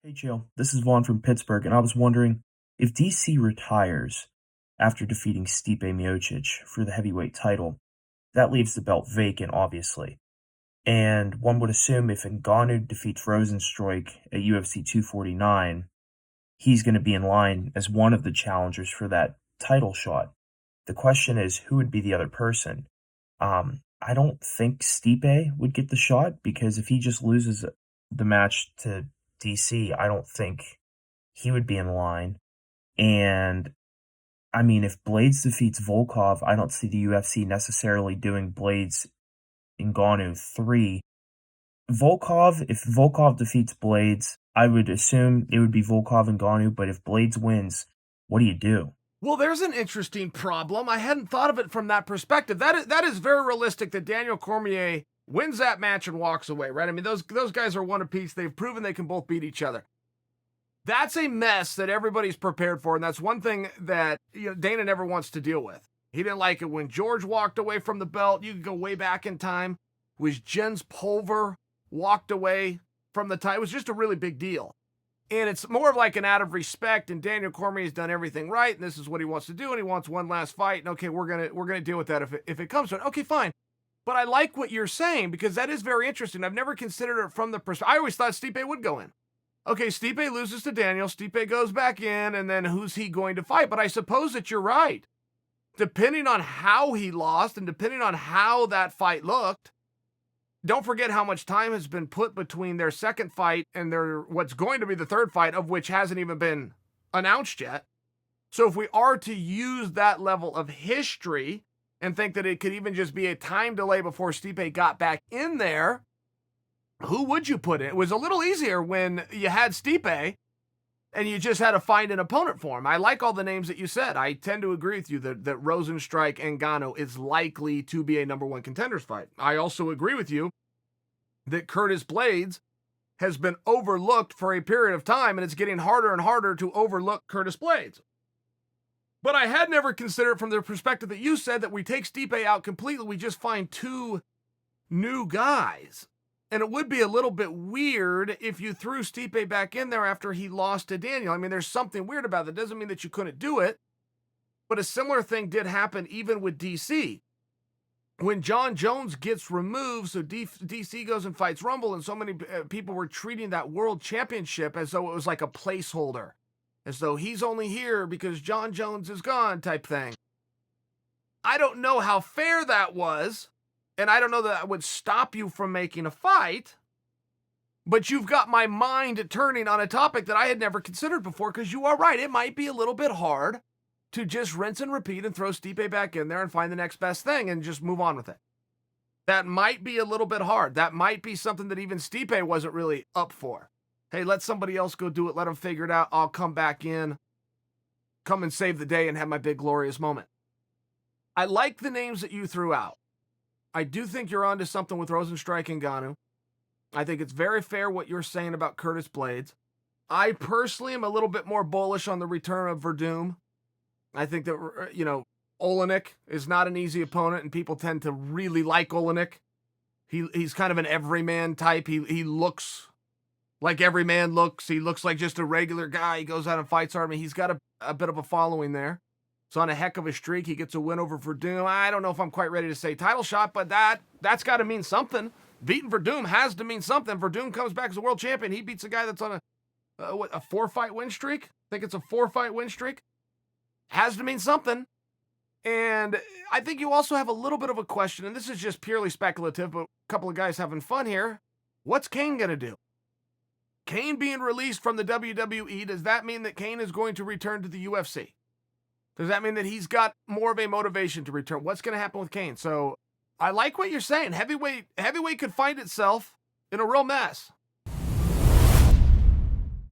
Hey, Chael. This is Vaughn from Pittsburgh, and I was wondering if DC retires after defeating Stipe Miocic for the heavyweight title, that leaves the belt vacant, obviously. And one would assume if Ngannou defeats Rosenstruik at UFC 249, he's going to be in line as one of the challengers for that title shot. The question is, who would be the other person? I don't think Stipe would get the shot because if he just loses the match to DC, I don't think he would be in line. And I mean, if Blades defeats Volkov, I don't see the UFC necessarily doing Blades Ngannou 3. If Volkov defeats Blades, I would assume it would be Volkov and Ngannou, but if Blades wins, what do you do? Well, there's an interesting problem. I hadn't thought of it from that perspective. That is very realistic that Daniel Cormier wins that match and walks away, right? I mean, those guys are one apiece. They've proven they can both beat each other. That's a mess that everybody's prepared for, and that's one thing that Dana never wants to deal with. He didn't like it when George walked away from the belt. You can go way back in time. Was Jens Pulver walked away from the title? It was just a really big deal. And it's more of like an out of respect, and Daniel Cormier has done everything right, and this is what he wants to do, and he wants one last fight, and okay, we're gonna deal with that if it comes to it. Okay, fine. But I like what you're saying, because that is very interesting. I've never considered it from the perspective. I always thought Stipe would go in. Okay, Stipe loses to Daniel, Stipe goes back in, and then who's he going to fight? But I suppose that you're right. Depending on how he lost, and depending on how that fight looked, don't forget how much time has been put between their second fight and their what's going to be the third fight, of which hasn't even been announced yet. So if we are to use that level of history and think that it could even just be a time delay before Stipe got back in there, who would you put in? It was a little easier when you had Stipe and you just had to find an opponent for him. I like all the names that you said. I tend to agree with you that Rosenstruik and Ngannou is likely to be a number one contenders fight. I also agree with you that Curtis Blades has been overlooked for a period of time, and it's getting harder and harder to overlook Curtis Blades. But I had never considered it from the perspective that you said, that we take Stipe out completely, we just find two new guys. And it would be a little bit weird if you threw Stipe back in there after he lost to Daniel. I mean, there's something weird about that. Doesn't mean that you couldn't do it. But a similar thing did happen even with DC. When John Jones gets removed, so DC goes and fights Rumble, and so many people were treating that world championship as though it was like a placeholder. As though he's only here because John Jones is gone type thing. I don't know how fair that was. And I don't know that would stop you from making a fight, but you've got my mind turning on a topic that I had never considered before, because you are right. It might be a little bit hard to just rinse and repeat and throw Stipe back in there and find the next best thing and just move on with it. That might be a little bit hard. That might be something that even Stipe wasn't really up for. Hey, let somebody else go do it. Let them figure it out. I'll come back in, come and save the day and have my big glorious moment. I like the names that you threw out. I do think you're onto something with Rosenstruik and Ngannou. I think it's very fair what you're saying about Curtis Blades. I personally am a little bit more bullish on the return of Verdum. I think that, Olenek is not an easy opponent, and people tend to really like Olenek. He's kind of an everyman type. He looks like every man looks. He looks like just a regular guy. He goes out and fights hard. I mean, he's got a bit of a following there. It's on a heck of a streak. He gets a win over Verdum. I don't know if I'm quite ready to say title shot, but that's got to mean something. Beating Verdum has to mean something. Verdum comes back as a world champion. He beats a guy that's on a 4-fight win streak. I think it's a 4-fight win streak. Has to mean something. And I think you also have a little bit of a question, and this is just purely speculative, but a couple of guys having fun here. What's Kane going to do? Kane being released from the WWE, does that mean that Kane is going to return to the UFC? Does that mean that he's got more of a motivation to return? What's going to happen with Kane? So I like what you're saying. Heavyweight could find itself in a real mess.